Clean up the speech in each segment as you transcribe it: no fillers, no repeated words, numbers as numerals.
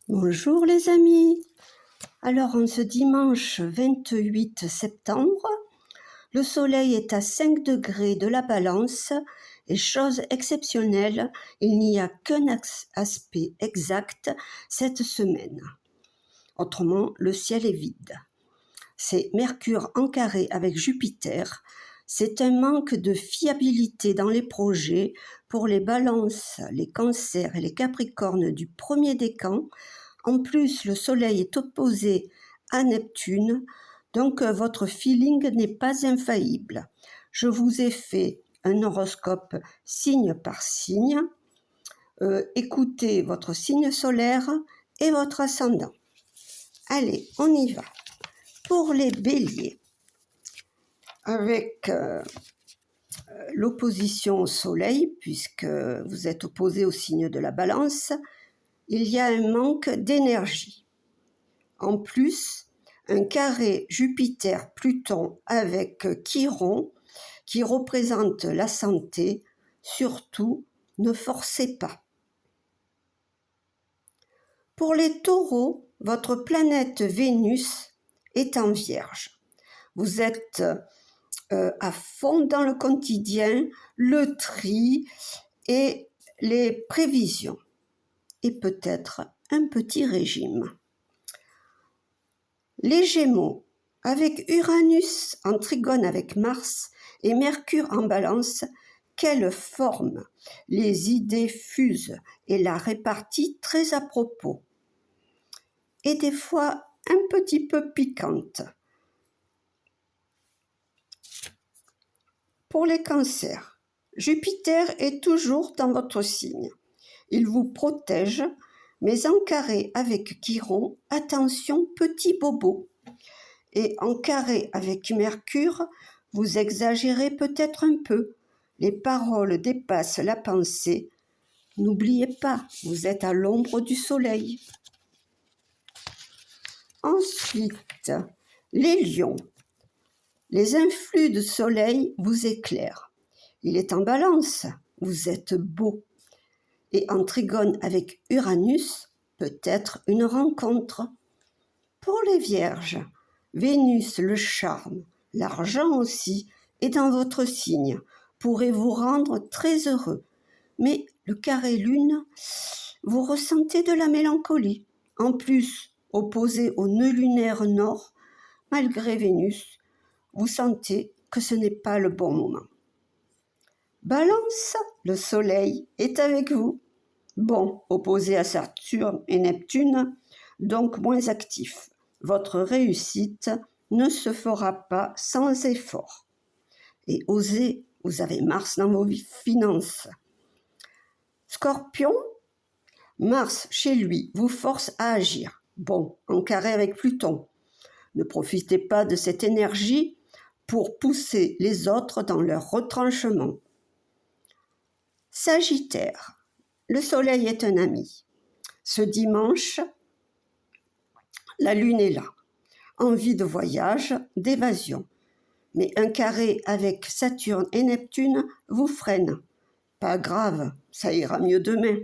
Bonjour les amis. Alors en ce dimanche 28 septembre, le soleil est à 5 degrés de la Balance et chose exceptionnelle, il n'y a qu'un aspect exact cette semaine. Autrement, le ciel est vide. C'est Mercure en carré avec Jupiter. C'est un manque de fiabilité dans les projets pour les balances, les cancers et les capricornes du premier décan. En plus, le soleil est opposé à Neptune, donc votre feeling n'est pas infaillible. Je vous ai fait un horoscope signe par signe. Écoutez votre signe solaire et votre ascendant. Allez, on y va. Pour les béliers, avec l'opposition au soleil, puisque vous êtes opposé au signe de la Balance, il y a un manque d'énergie. En plus, un carré Jupiter-Pluton avec Chiron, qui représente la santé, surtout ne forcez pas. Pour les taureaux, votre planète Vénus est en Vierge. Vous êtes à fond dans le quotidien, le tri et les prévisions. Et peut-être un petit régime. Les Gémeaux, avec Uranus en trigone avec Mars et Mercure en Balance, quelle forme! Les idées fusent et la répartie très à propos. Et des fois un petit peu piquante. Pour les cancers, Jupiter est toujours dans votre signe. Il vous protège, mais en carré avec Chiron, attention petit bobo. Et en carré avec Mercure, vous exagérez peut-être un peu. Les paroles dépassent la pensée. N'oubliez pas, vous êtes à l'ombre du soleil. Ensuite, les lions. Les influx de soleil vous éclairent. Il est en Balance, vous êtes beau. Et en trigone avec Uranus, peut-être une rencontre. Pour les vierges, Vénus, le charme, l'argent aussi, est dans votre signe, pourrait vous rendre très heureux. Mais le carré lune, vous ressentez de la mélancolie. En plus, opposé au nœud lunaire nord, malgré Vénus, vous sentez que ce n'est pas le bon moment. Balance, le soleil est avec vous. Bon, opposé à Saturne et Neptune, donc moins actif. Votre réussite ne se fera pas sans effort. Et osez, vous avez Mars dans vos finances. Scorpion, Mars chez lui vous force à agir. Bon, en carré avec Pluton. Ne profitez pas de cette énergie pour pousser les autres dans leur retranchement. Sagittaire, le soleil est un ami. Ce dimanche, la lune est là. Envie de voyage, d'évasion. Mais un carré avec Saturne et Neptune vous freine. Pas grave, ça ira mieux demain.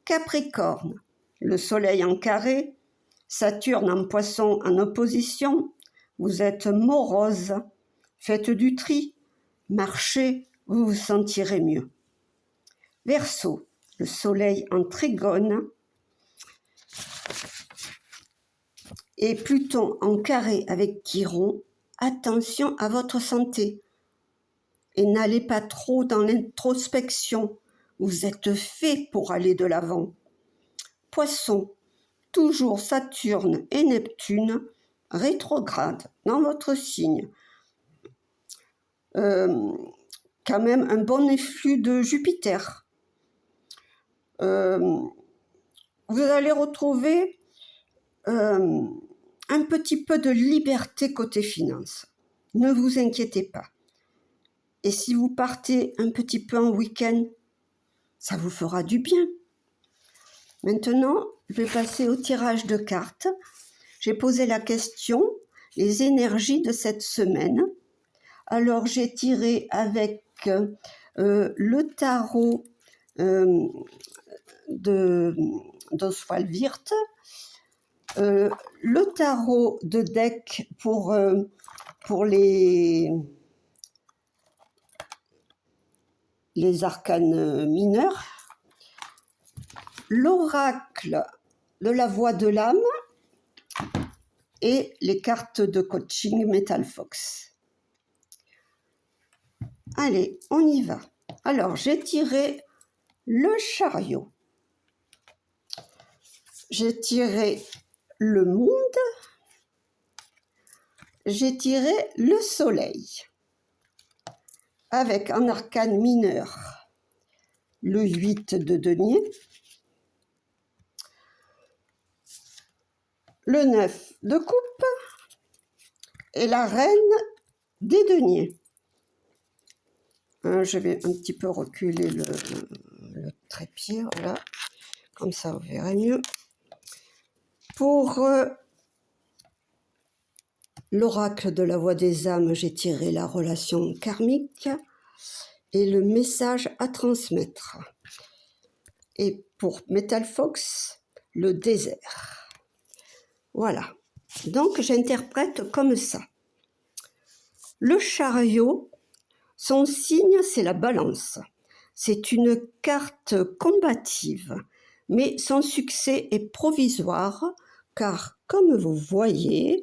Capricorne, le soleil en carré, Saturne en poisson en opposition, vous êtes morose, faites du tri, marchez, vous vous sentirez mieux. Verseau, le soleil en trigone et Pluton en carré avec Chiron, attention à votre santé et n'allez pas trop dans l'introspection, vous êtes fait pour aller de l'avant. Poisson, toujours Saturne et Neptune rétrograde dans votre signe. Quand même un bon efflux de Jupiter. Vous allez retrouver un petit peu de liberté côté finance. Ne vous inquiétez pas. Et si vous partez un petit peu en week-end, ça vous fera du bien. Maintenant, je vais passer au tirage de cartes. J'ai posé la question, les énergies de cette semaine. Alors, j'ai tiré avec le tarot de d'Oswald Wirth, le tarot de deck pour les arcanes mineurs, l'oracle de la voix de l'âme et les cartes de coaching Metal Fox. Allez, on y va. Alors, j'ai tiré le chariot. J'ai tiré le monde. J'ai tiré le soleil. Avec en arcane mineur, le 8 de denier. Le 9 de coupe et la reine des deniers. Je vais un petit peu reculer le trépied, voilà, comme ça vous verrez mieux. Pour l'oracle de la voix des âmes, j'ai tiré la relation karmique et le message à transmettre. Et pour Metal Fox, le désert. Voilà, donc j'interprète comme ça. Le chariot, son signe, c'est la balance. C'est une carte combative, mais son succès est provisoire, car comme vous voyez,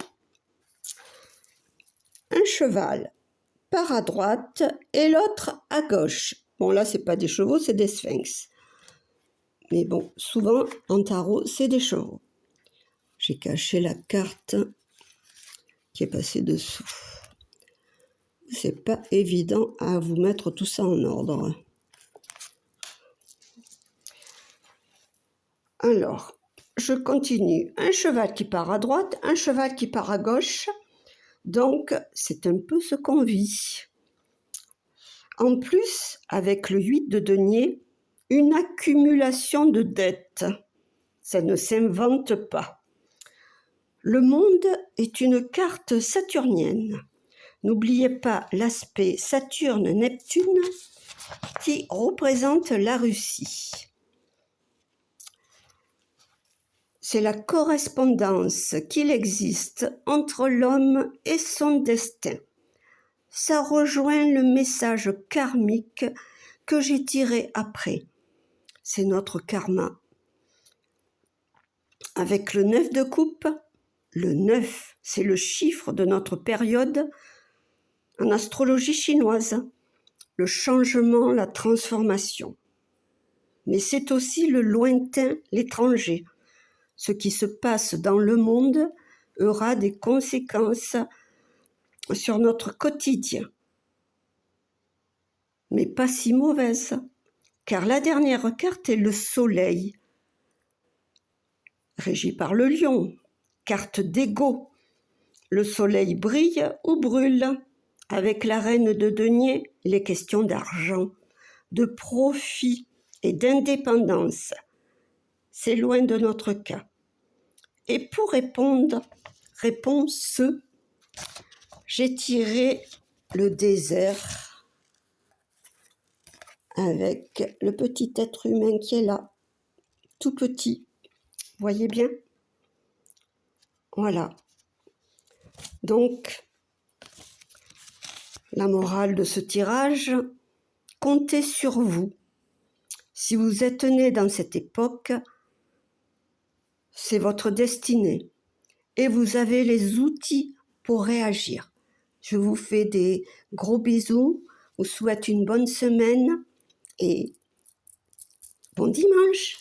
un cheval part à droite et l'autre à gauche. Bon, là, c'est pas des chevaux, c'est des sphinx. Mais bon, souvent, en tarot, c'est des chevaux. J'ai caché la carte qui est passée dessous. C'est pas évident à vous mettre tout ça en ordre. Alors, je continue. Un cheval qui part à droite, un cheval qui part à gauche. Donc, c'est un peu ce qu'on vit. En plus, avec le 8 de denier, une accumulation de dettes. Ça ne s'invente pas. Le monde est une carte saturnienne. N'oubliez pas l'aspect Saturne-Neptune qui représente la Russie. C'est la correspondance qu'il existe entre l'homme et son destin. Ça rejoint le message karmique que j'ai tiré après. C'est notre karma. Avec le 9 de coupe, le 9, c'est le chiffre de notre période en astrologie chinoise, le changement, la transformation. Mais c'est aussi le lointain, l'étranger. Ce qui se passe dans le monde aura des conséquences sur notre quotidien. Mais pas si mauvaises, car la dernière carte est le soleil, régi par le lion, carte d'ego. Le soleil brille ou brûle. Avec la reine de denier, les questions d'argent, de profit et d'indépendance. C'est loin de notre cas. Et pour répondre, réponse, j'ai tiré le désert avec le petit être humain qui est là, tout petit. Vous voyez bien? Voilà. Donc, la morale de ce tirage, comptez sur vous. Si vous êtes né dans cette époque, c'est votre destinée et vous avez les outils pour réagir. Je vous fais des gros bisous, vous souhaite une bonne semaine et bon dimanche.